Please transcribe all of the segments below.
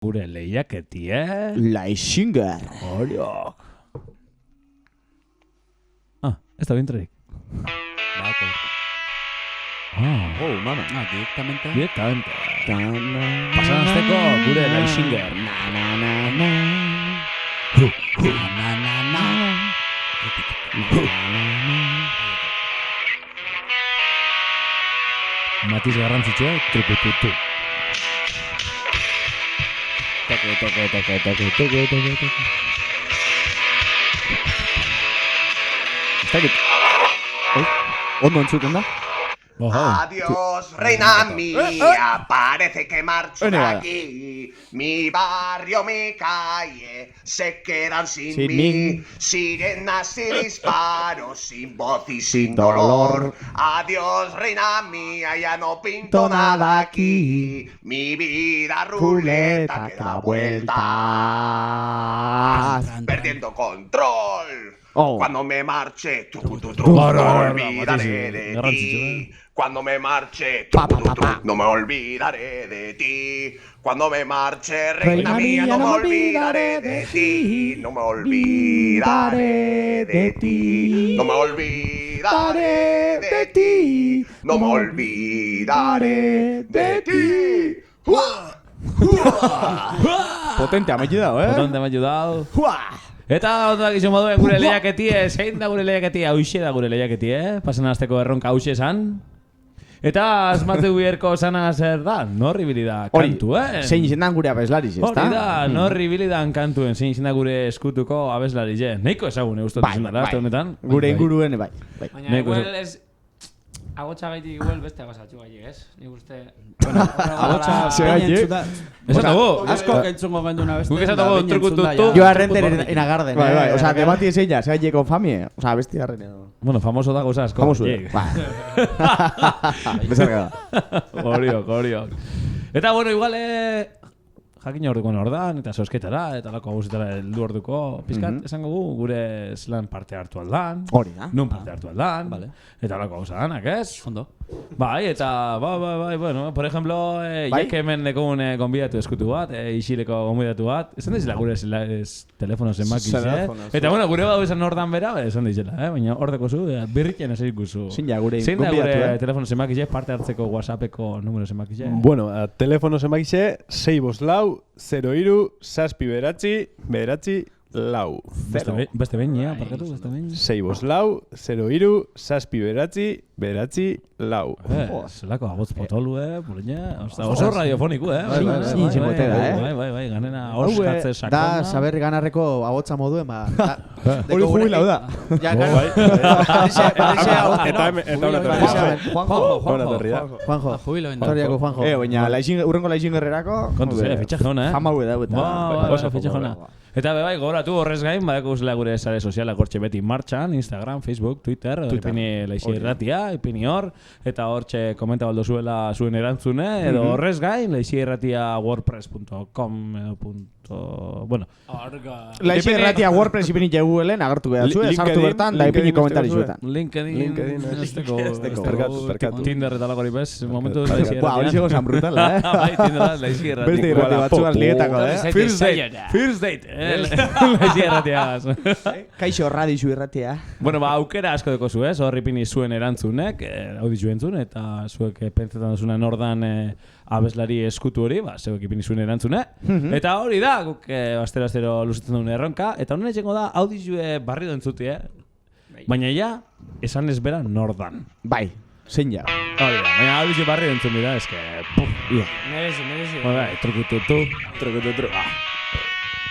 Gure lehiaketi, Laixinger. Horiok. Ez da bintrerik. Oh, mama. Directamente. Directamente. Pasan azteko gure Laixinger. Matiz garrantzitsua, trukututu. Teke. Ez dakit. Ondo entzuten da? Adiós, reina mía, parece que marcho de Venga. aquí. Mi barrio, mi calle, se quedan sin Sin mí. mí. Siguen así disparos, sin voz y sin dolor. Adiós, reina mía, ya no pinto nada aquí. Mi vida ruleta que da vueltas, perdiendo control. Oh. Cuando me marche, no Bárbaro, me olvidaré de garrantzitsua, ti. Cuando me marche, Pa, pa, pa, pa. no me olvidaré de ti. Cuando me marche, Reina reina mía, mía, no me olvidaré de ti. No me olvidaré de ti. No me olvidaré de ti. No me olvidaré de ti. Potente, me ha ayudado, Potente me ha ayudado. Hua! Eta ondo dakizu moduen gure lehiaketie, zein da gure lehiaketie, hauxe da gure lehiaketie, pasan azteko erronka hauxe esan. Eta asmatu bierko sana zer da, norri bilida kantuen. Zein izendan gure abeslariz, ez da? Hori da, norri bilidan kantuen, zein izan da gure eskutuko abeslari je. Neiko ezagune guztot izan dara, azte honetan. Gure inguruen, bai. Baina Neko igual ez... Agotxa gaitik igual beste agosatxu gaitik, ez? Nik uste... Agotxa segaitik? Esan dugu. Asko entzungo genduna beste. Guk esan dugu trukututu. Yo arrender en agarden, bai. Osa, debati ezeia, segaitik konfamie. Osa, besti arren edo. Bueno, famoso da gauza asko. Famoso, Jake. bai. Bezarka da. Horiok. Eta, bueno, igual, jakin orduko ordan, eta sosketara, eta lako gauzetara heldu orduko, pizkat, esango gu, gure zelan parte hartu aldan. Hori da. Nun parte hartu aldan. Vale. Eta lako gauza danak, ez? Ondo. Bai, eta, bai, bueno, por ejemplo, Bai? jak hemen dekun gonbidatu eskutu bat, isileko gonbidatu bat, esan dizela gure telefono zenbakiz, Telefonoz, Eta, bueno, gure badu esan ordan bera, esan dizela, baina ordeko zu, birriken esan ikuzu. Zein da gure Zein da gonbidatu, gure telefono zenbakiz, parte hartzeko WhatsAppeko numero zenbakiz? Bueno, telefono zenbakize 654 03 7 lau. Beste behin, parkatu, beste behin. 654 03 7 lau. Zelako agotz potolu, purina. Oso radiofoniku, Sin botera, Bai, ganena oskatze sakona. Da, saber ganarreko agotza moduen, ba... Hori jubilau da. Ja, claro. Juanjo. Jubilo Historiako Juanjo. Baina, urrengo Laixingerrerako... Kontu ze, fitxaje hona, Fama hue da, Oso fitxaje hona. Eta bai, gogoratu horrez gain, badakuzela gure sare sozialak hortxe beti martxan, Instagram, Facebook, Twitter, ipini Laixi Irratia, ipini hor, eta hortxe komenta baldo zuela zuen erantzune, edo horrez gain, Laixi Irratia wordpress.com bueno. Laixi Irratia WordPress ipini Googleen agertu behatzu, sartu bertan, da ipini komentari zuetan. LinkedIn, Perkatu. Tinder eta lagori bez, momentu Laixi Irratia. Hori zego zan brutala, Bai, Tinder, Laixi Irratia. Beste irrati batzugaz ligetako, First date. Laixi Irratiagaz. Kaixo radixu irratia. Bueno, aukera asko deko zu, horri pini zuen erantzunek, audizu entzun, eta zuek pentsetan duzuna nordan abeslari eskutu hori, zeuek ipini zuen erantzune. Eta hori da, guk astero luzitzen duen erronka, eta honen etxengo da audizue barri entzuti, baina ja, esan ez bera nordan. Bai, zein ja. Hori da, baina audizue barri entzun dira, eske, Merezi. Hora, trukututu,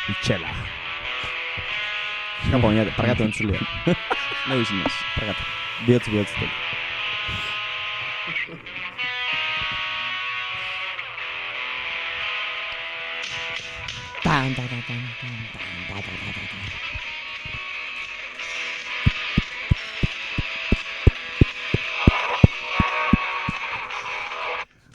itxela. Kapo, baina, parkatu entzulea. Nago izinez, parkatu. Bihotz.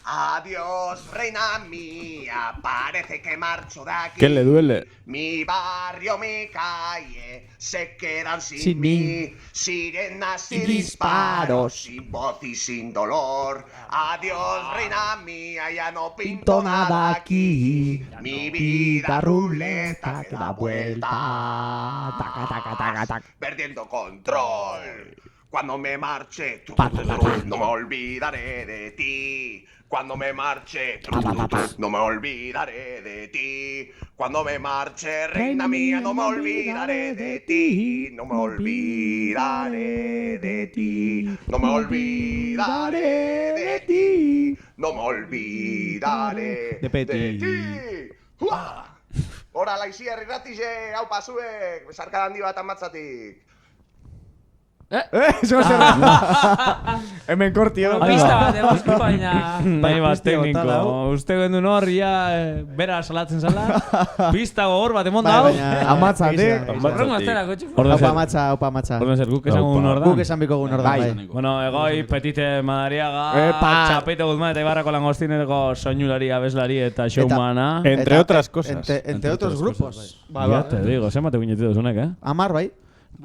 Adiós, reina mía, Parece que marcho de aquí. ¿Qué le duele? Mi barrio, mi calle, se quedan sin mí. Sirenas y disparos, sin voz y sin dolor. Adiós, reina mía, ya no pinto nada aquí. Mi vida ruleta que da vuelta, Taca, taca, taca, taca. perdiendo control. Cuando me marche, no me olvidaré de ti. Cuando me marche, no me olvidaré de ti. Cuando me marche, reina mía, no me olvidaré de ti. No me olvidaré de ti. No me olvidaré de ti. No me olvidaré de ti. Hua! Ora, laizia irratize, hau pasuek, besarka handi bat amatzatik. Eso zerra. Hemen kortio. Pista bat egozko baina... Nahi bat piztia bota tekniko. dau. Uste gendun hor, ia bera salatzen zala. Pista gogor bat emon Bai, dau. baina amatzatik. Horrengo asterako txufu. Opa amatza. Orden zer, guk esan gugun hor da. Guk esan biko gun ordan, bai. Bueno, egoi, Petite Madariaga, Epa! Txapete Guzman eta Ibarrako langostineko soinulari, abeslari eta showmana. Entre otras cosas. Entre otros grupos. Ya te digo, zenbat egin ditu duzunek, eh? Amar, bai.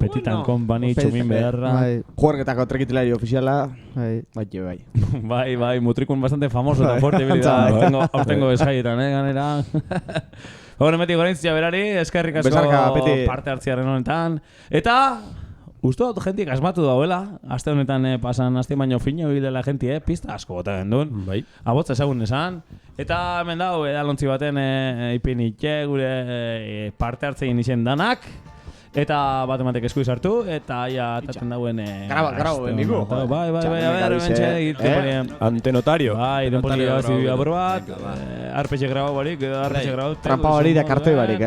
Petitan Company, Txumin Beharra. Juergetako trekitilari ofiziala. Bai. Bai, mutrikun bastante famoso eta fuerte bilida. Hortengo esaietan, ganera. Bueno, meti gorentzia berari, eskerrik asko Besarka, Peti. parte hartziaren honetan. Eta, uste dut jentik asmatu dauela. Aste honetan pasan aste baino fino bilela jenti, pista asko bota gendun. Bai. Abotza ezagun esan. Eta hemen dau, edalontzi baten ipinitxe gure parte hartzein izen danak. Eta bat ematek eskuiz hartu, eta ia atatzen dauen... Grabo, bendiku. Bai, a ber, bentxe, Antenotario. Bai, denpoli gazi apur bat, arpetxe grabau barik, arpetxe grabau... Trampa barik da kartoi barik,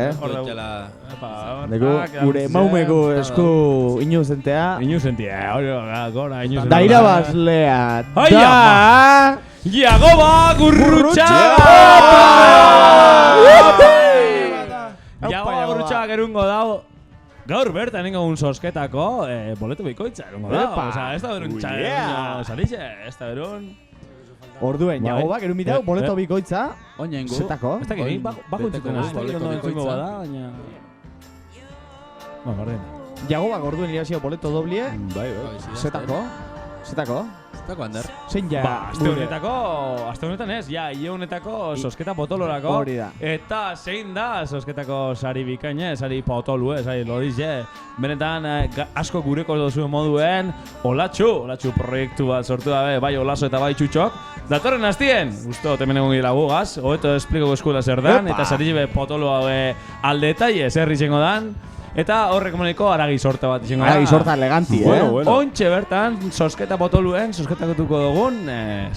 Deku, gure maumeko esku inu zentea. Inu zentia, hori gora, inu zentia. Da irabazlea. Ai, Da... Jagoba Gurrutxaga! Jagoba Gurrutxaga gerungo dau. Gaur bertan ingo un sosketako boleto bikoitza erungo da. Osa, ez da berun txaino salixe, ez da berun... Orduen, Jagoba, gerun mitau, boleto bikoitza. Oñengo. Zetako. Ez da geni, bako entzuten ez da gero entzungo bada, baina... Ba, bardin. Jagoba, orduen irasio boleto doblie. Bai. Zetako. Zetako Ander. Zein ja... Ba, aste honetan ez, ja, ile honetako sosketa potolorako. Hori da. Eta zein da sosketako sari bikaine, sari potolu, sari lodize. Benetan, asko gureko duzuen moduen, Olatxu proiektu bat sortu dabe, bai Olaso eta bai Txutxok. Datorren hastien, uste hemen egon gila gugaz, hobeto esplikoko eskuela zer dan, eta sari jibe potolu aldetai zer izango dan. Eta horrek moniko aragi sorta bat izango da. Aragi sorta eleganti, Bueno. Ontxe bertan, sosketa potoluen, sosketakotuko dugun,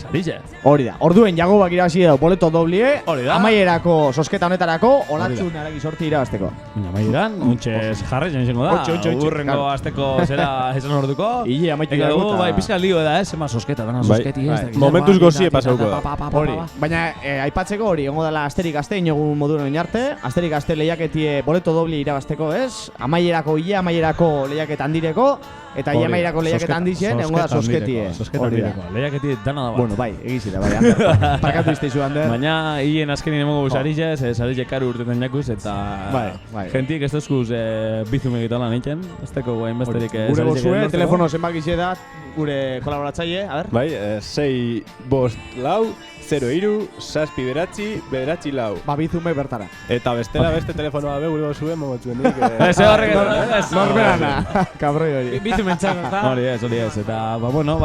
sarize. Hori da. Orduen Jagobak irabazi edo boleto doblie. Hori da. Amaierako sosketa honetarako Olatxun aragi sorti irabazteko. Baina maieran, ontxe jarraitzen izango da. Ontxe. Urrengo Claro. asteko zera esan orduko. Ile amaitu Ega dugu dugu, eta- bai, pizka lio da, zema sosketa, dana sosketi ez. dakit. Momentuz gozie pasauko da. Hori. Baina aipatzeko hori, egongo dela asterik aste inogun moduen oinarte. Asterik aste lehiaketie boleto dobli irabazteko, ez? Amaierako lehiaketa handireko eta Hori, amaierako lehiaketa handizien egongo da sosketie. Sosketa Hori da. handireko, lehiaketi dana da bat. Bueno, bai, egizira, bai, Ander. Parkatu izteizu, Ander. Baina, hien azkenin emongo sarize, sarize karu urtetan jakuz, eta... Bai. Gentik ez duzkuz bizume egitolan nintzen, ez teko guain besterik Gure bozue, telefono zenbakize da, gure kolaboratzaile, a ber. Bai, 6-5-4 lau. Ba, bizume bertara. Eta bestela beste telefonoa be gure zuen mogotzuen nik. Ez horrek Norberana, kabroi hori. Bizumentzak, Hori ez. Eta, ba, bueno,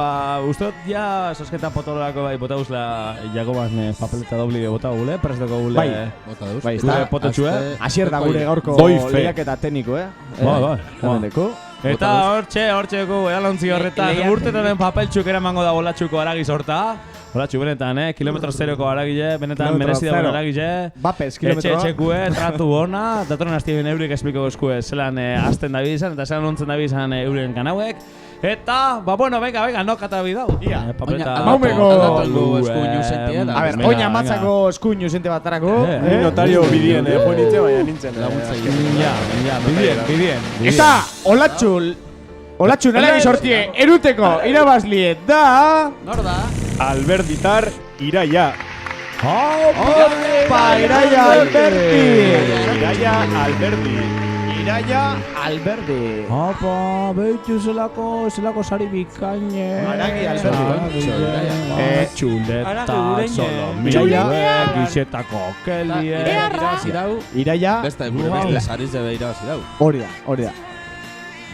ustot ja sosketa potolorako bai bota guzla Jagoban papeleta dobli bota gule, presteko gule. Bai. Bai, Gure está. pototxue. Asier da gure gaurko Doife. lehiaketa tekniko, Bai. Hemendeku. Eta hortxeko ealontzi horretan urtetaten papeltxuk eramango da Olatxuko aragi sorta. Olatxu benetan, kilometro zeroko aragile, benetan Kilometro merezi dagoen zero. aragile. Bapes, kilometro. Etxekue, tratu ona, datorren hastien eurik espliko eskue zelan azten dabi izan, eta zelan ontzen dabi izan euren kanauek. Eta, ba bueno, venga, nokata bidau. Ia, papeleta. Maumeko. A ber, Venga, oina matzako eskuinu zente batarako. Ni notario bidien, joan nintzen, baina nintzen. Ja, bidien. Eta, Olatxun aragi sortie, eruteko irabazlie da... Nor da? Alberditar Iraia. Opa, Iraia Alberdi! Iraia Alberdi. Iraia Alberdi. Opa, behitu zelako sari bikaine. Aragi Alberdi. Txuleta, Iraia. gizetako kelie. Iraia, Beste gure sariz debe irabazi dau. hori da.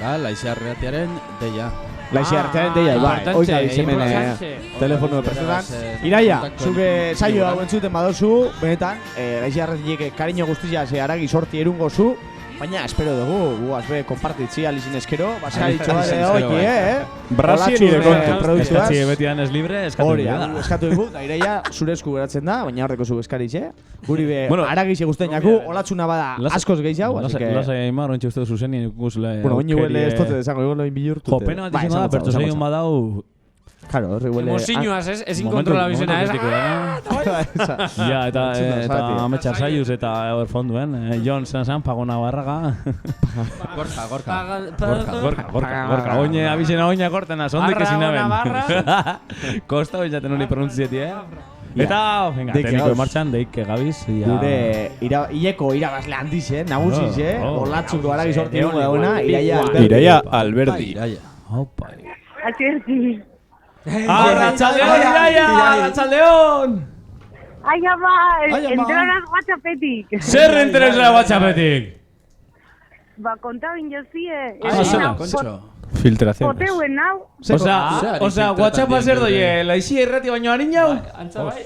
Da, Laixarreatiaren deia. Laixi artean deia, bai. Oita izemen telefono presetan. Iraia, zuke saio hau entzuten badozu, benetan, Laixi arretiek kariño guztia ze aragi sorti erungo zu, baina espero dugu, guaz be, konpartitzi alizin eskero, baskaritxo bat hori, Brasien nire kontu. Eskatzi betian ez libre, eskatu Hori, da. eskatu dugu, da Iraia zure esku geratzen da, baina horreko zu eskaritxe. Guri be, Bueno, aragixe guztien jaku, olatzuna bada askoz gehiago, así que... Lasai Aimar, ontsi uste zuzenien ikuguzule. Bueno, oin huele ez tote desango, igual loin bilurtu. Jo, pena bat izan da, pertsosaion badau... Claro, horri huele... Mosiñoaz, ez? Ezin kontrola bizena, ez? Ja, eta ametxar saiuz eta hor fonduen. Jon zan, Pagona Barraga. Gorka. Oine, abizena oina kortena, sondik ezin naben. Kosta bizaten honi pronuntzieti, Eta, venga, Deike tekniko gauz. martxan, deike gabiz. Gure hileko irabazle handiz, nagusiz, Olatzuko aragi sorti dugu dauna, Iraia Alberdi. Opa. Atzerti. Arratxaldeon, Iraia! Arratxaldeon! Ai, ama, entrenas WhatsAppetik. Zer interesela WhatsAppetik? Ba, konta binjozie. Zela? Filtraciones. Poteuen nau. Osea, WhatsAppa zer doie, laixi errati baino harin jau? Antza bai?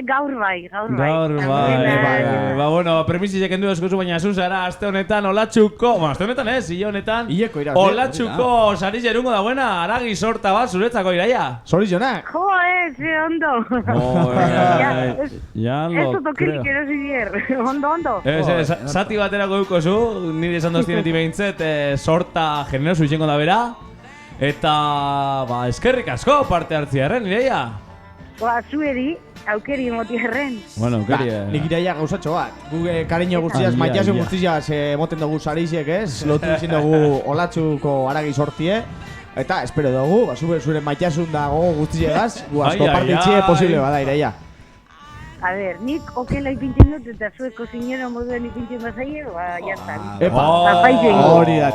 Gaur bai. Gaur, bai. Ba, bueno, permisizek endu eskuzu, baina zuzara, aste honetan Olatzuko, aste honetan ez, hile honetan, Hileko irabazle. Olatzuko sariz erungo da buena, aragi sorta bat zuretzako, Iraia. Zorizionak. Jo, ze ondo. Ja Ez lo dut creo. okirik erosi bier. Ondo. Ez, zati baterako duko zu, nire esan doztienetik behintzet, sorta generosu izango da bera. Eta, ba, eskerrik asko parte hartziarren, Iraia. Ba, zueri, aukeri motierren. Bueno, aukeri... Nik Iraia gauzatxo bat. Guge kariño guztiaz, maitasun guztiaz moten dugu sarizek, ez? Lotu izin dugu Olatzuko aragi sortie. Eta, espero dugu, zure maitasun dago guztiegaz, guaz konpartitzie posible bada, Iraia. A ver, nik okela ipintzen dut eta zueko zinero moduen ipintzen bazaie, ba, jaztan. Hori da,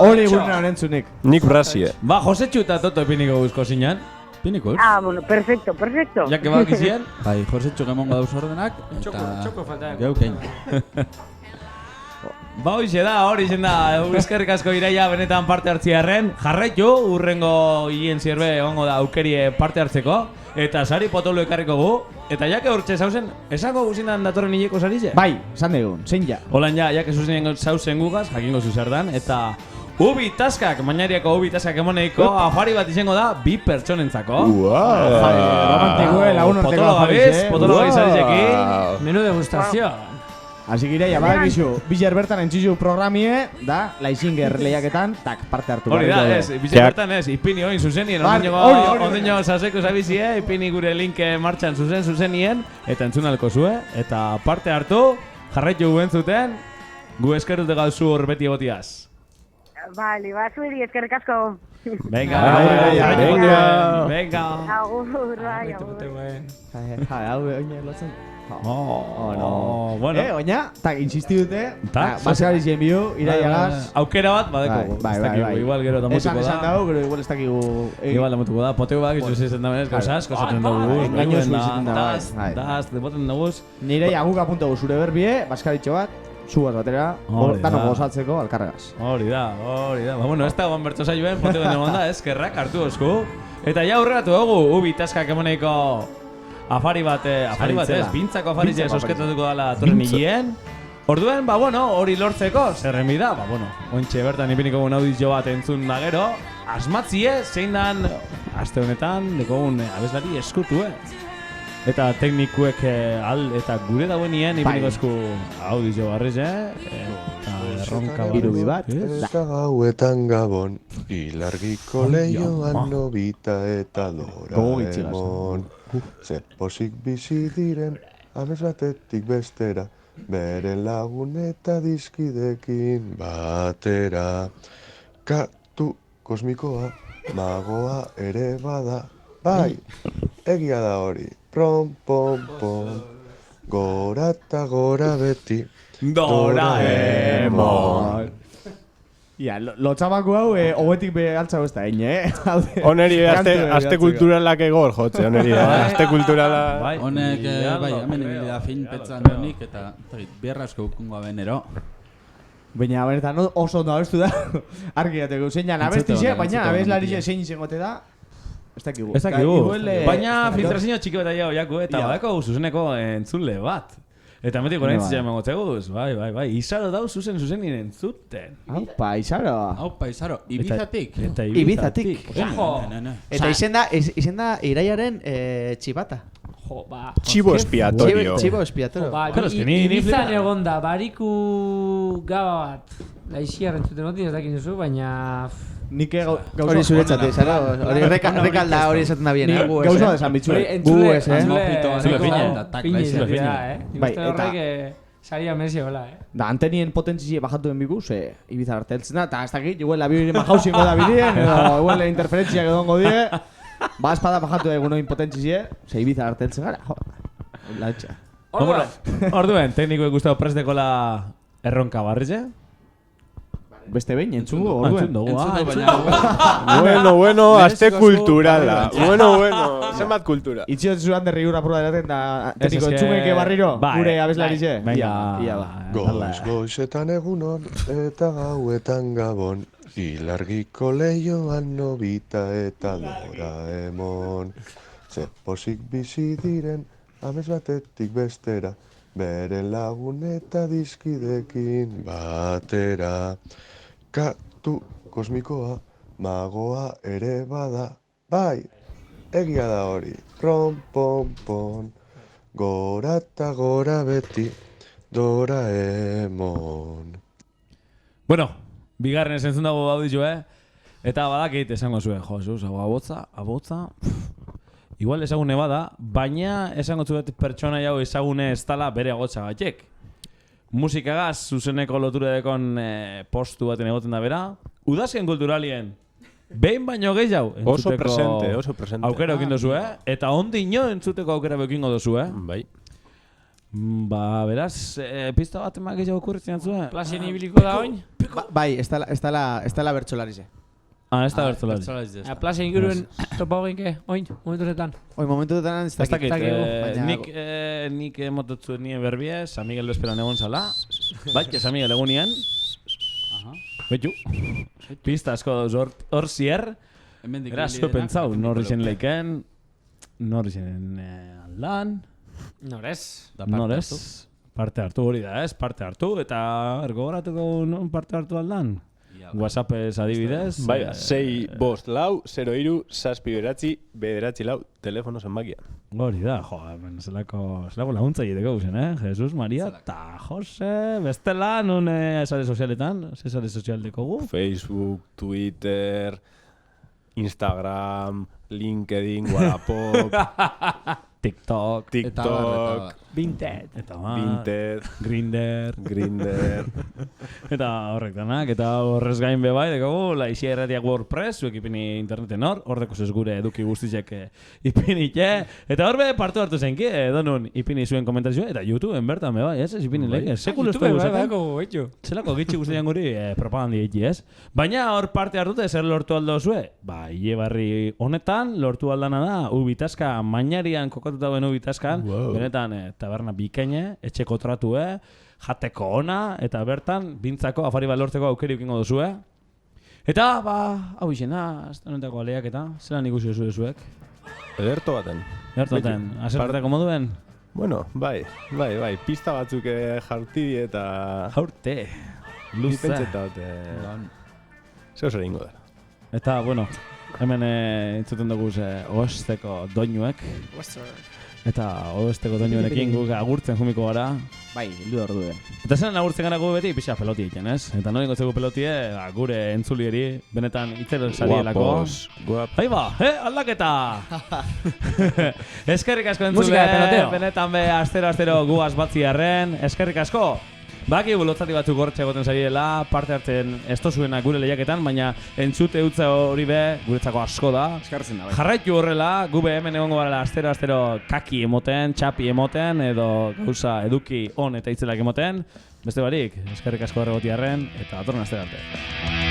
hori gurena horentzunik. Nik Brasie. Ba, Josetxu eta Toto epiniko guzko zinan. Piniko, Ah, bueno, perfecto. Ja que bak izien. Bai, Josetxo gemongo dauz ordenak. Txoko falta. Geukein. Ba, hori zen da, eskerrik asko Iraia benetan parte hartziarren. Jarraitu, urrengo hien zierbe egongo da aukerie parte hartzeko. Eta sari potolo ekarriko gu. Eta jake hortxe zauzen, esango guzindan datorren hileko sarize? Bai, esan dugun, zein ja. Holan jake zuzen zauzen gugaz, jakingo zuzerdan. Eta ubi taskak, mañariako ubi taskak emoneiko, afari bat izango da, 2 pertsonentzako. Romantikoe, lagun orteko Potolo gabiz, potolo gabiz sarizekin. Menú degustazio. Así que Iraia, badakizu, Bilar bertan entzizu programie, da, Laixinger lehiaketan, tak, parte hartu. Hori da, ez, Bilar bertan ez, ipini oin zuzenien, ondino saseko zabizie, ipini gure linke martxan zuzenien, eta entzunalko zue, eta parte hartu, jarraitu guen zuten, gu eskerrute gauzu hor beti egotiaz. Vale, ba, zueri, eskerrik asko. Venga, venga. Agur, bai, agur. Hau, oina lotzen. Oh, bueno. Oina, tak, insisti dute, Tak, baseari zien biu, Iraia gaz. Aukera bat, badeko. Bai. Igual gero damutuko da. Esan dago, gero igual ez dakigu... Igual damutuko da, poteu bak, izuzen da benez, gauzaz, kozaten dugu. Engañosu izaten da, bai. Daz, demoten dugu. Nire aguk apuntagu zure berbie, baskaritxo bat, zugaz batera, danok gozatzeko alkarregaz. Hori da. Ba, bueno, ez da guen bertso saioen, poteu den egon da, eskerrak hartu osku. Eta ja aurreratu dugu, ubi taskak emoneiko afari bat ez, bintzako afari sosketatuko dala torren hilien. Orduen, ba, bueno, hori lortzeko, zerren da, ba, bueno, ointxe bertan ipiniko guen audizio bat entzun da gero, asmatzie, zein dan, aste honetan, dekogun abeslari eskutu, Eta teknikuek eta gure dauenien ipiniko esku audizio barriz, eta erronka bat. Irubi bat. Eta gauetan gabon, ilargiko lehioan Nobita eta Doraemon. Ze posik bizi diren, amez batetik bestera, beren lagun eta dizkidekin batera. Katu kosmikoa, magoa ere bada, bai, egia da hori. prom, pom, pom. Gora eta gora beti. Doraemon. Ia, lotxamako hau, hobetik behaltza ez da, Oneri, aste kulturalak egor, jotze, oneri, aste kulturala... Honek, hemen ibili da fin petzan honik, eta bierra asko ukungoa benero. Baina, benetan, oso ondo abestu da, argi gateko, zeinan abestixe, baina abeslarixe zein izengote da, ez dakigu. Baina filtrazio txiki bat aia oiaku, eta badako zuzeneko entzule bat. Eta metik gora entzia emango teguz, bai, Izaro dau zuzen nire entzuten. Aupa, Izaro. Ibizatik. Ibizatik. Eta izen da iraiaren txibata. Jo, ba. Chivo expiatorio. Chivo expiatorio. Ibizan egon da, bariku gaba bat. Laixiar entzuten notin ez dakin duzu, baina... Nik gauza... Hori zuretzate, zara? Hori rekalda hori esaten da bien, Gauza desan bitzue. Gu ez, Zule Bai, eta... Saria mesio, hola, Da, antenien potentzizie bajatu den biku, ze Ibiza harteltzen da, eta ez dakit, igual labirien bajauzingo da birien, edo igual interferentziak edongo die, ba espada bajatu egunoin potentzizie, ze Ibiza harteltzen gara, jo, latxa. Orduen, tekniko ikusteko prestekola erronka barrize? Beste behin, entzungo, orduen. Bueno, aste kulturala. Bueno, zenbat kultura. Itxio zuan derriura proba eraten da tekniko entzungeke barriro, gure abeslarize. Ia ba. Goizetan egunon eta gauetan gabon. Ilargiko leioan Nobita eta Doraemon. Ze posik bizi diren amets batetik bestera. Beren lagun eta dizkidekin batera. Katu kosmikoa, magoa ere bada. Bai, egia da hori. Prom, pom, pom. Gora eta gora beti. Doraemon. Bueno, bigarren esentzun dago audizu, Eta badakit esango zuen, Jesus, abotza. Igual ezagune bada, baina esango zuet pertsona jau ezagune ez dala bere agotza gaitek. Musikagaz zuzeneko lotura dekon postu baten egoten da bera. Udazken kulturalien, behin baino gehiago Oso presente. Aukera okin dozu, Eta ondino entzuteko aukera bekingo dozu, Bai. Ba, beraz, pista bat emak gehiago okurritzen zuen. Plasien ibiliko da oin? Bai, ez dela bertsolarize. Ez da bertolari. Plasien inguruen topa hogenke, oin, momentuzetan. Oi, momentuzetan ez dakit. Nik emototzu nien berbie, San Miguel bezperan egon zala. Bai, San Miguel egunien. Betu. Pista asko dauz hor zier. Beraz, zu pentsau, norri zen leiken, norri zen aldan. Norez. Parte hartu hori da, parte hartu, eta ergogoratuko non parte hartu aldan. WhatsAppez adibidez. Bai, 6 bost lau, 0 zazpi bederatzi lau, telefono zenbakia. Hori da, zelako laguntza egiteko guzen, Jesus, Maria, eta Jose, bestela, nun sare sozialetan, sare sozial dekogu? Facebook, Twitter, Instagram, LinkedIn, Wallapop, TikTok, Vinted, Grindr, eta horrek danak, eta horrez gain bebai, dekogu, Laixia Erratiak WordPress, zuek ipini interneten hor deko zez gure eduki guztizek ipinike, eta horbe partu hartu zenki, donun ipini zuen komentarizioa, eta YouTubeen bertan bebai, ez ipini lehik, sekulu ez dugu zaten, zelako gitxi guztian guri propagandi egiti, ez? Baina hor parte hartute zer lortu aldo zue? Ba, hile barri honetan, lortu aldana da, ubitazka, mainarian kokatuta duen ubitazkan, benetan taberna bikaine, etxeko tratue, jateko ona, eta bertan, bintzako, afari bat lortzeko aukeri ukingo duzue. Eta, ba, hau izena, ez da nolentako aleak eta, zelan ikusi duzu zuek? Ederto baten. Azertako moduen? Bueno, bai, pista batzuk jaurti eta... Jaurte, luze. Pentseta zeu zer ingo da. Eta, bueno, hemen entzuten dugu oesteko doinuek. Eta oesteko doinuenekin guk agurtzen jumiko gara. Bai, hildu da ordu. Eta zelan agurtzen gara gu beti pixa peloti egiten, ez? Eta nola ingotzeko pelotie, gure entzulieri, benetan itzero sarielako. Guapos. Ahí ba, aldaketa! Eskerrik asko entzule, Musika de peloteo. benetan astero gu azbatzi arren. Eskerrik asko! Baki bulotzati batzuk gortxe egoten zariela, parte hartzen ez tozuena gure lehiaketan, baina entzute utza hori be, guretzako asko da. Eskartzen da, bai. Jarraitu horrela, gube hemen egongo barela astero kaki emoten, txapi emoten, edo gauza eduki on eta itzelak emoten. Beste barik, eskerrik asko horregotiarren, eta datorren astera arte.